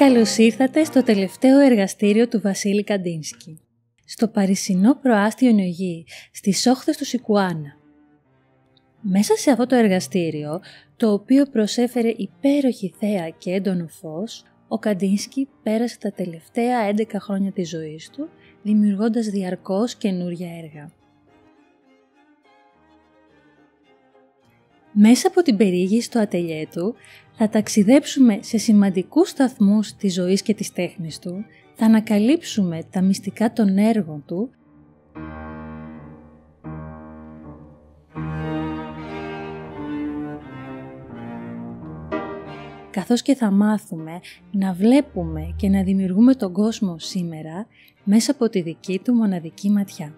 Καλώς ήρθατε στο τελευταίο εργαστήριο του Βασίλη Καντίνσκι, στο παρισινό προάστιο Νιογί, στις όχθες του Σικουάνα. Μέσα σε αυτό το εργαστήριο, το οποίο προσέφερε υπέροχη θέα και έντονο φως, ο Καντίνσκι πέρασε τα τελευταία 11 χρόνια της ζωής του, δημιουργώντας διαρκώς καινούρια έργα. Μέσα από την περιήγηση στο ατελιέ του, θα ταξιδέψουμε σε σημαντικούς σταθμούς της ζωής και της τέχνης του, θα ανακαλύψουμε τα μυστικά των έργων του, καθώς και θα μάθουμε να βλέπουμε και να δημιουργούμε τον κόσμο σήμερα μέσα από τη δική του μοναδική ματιά.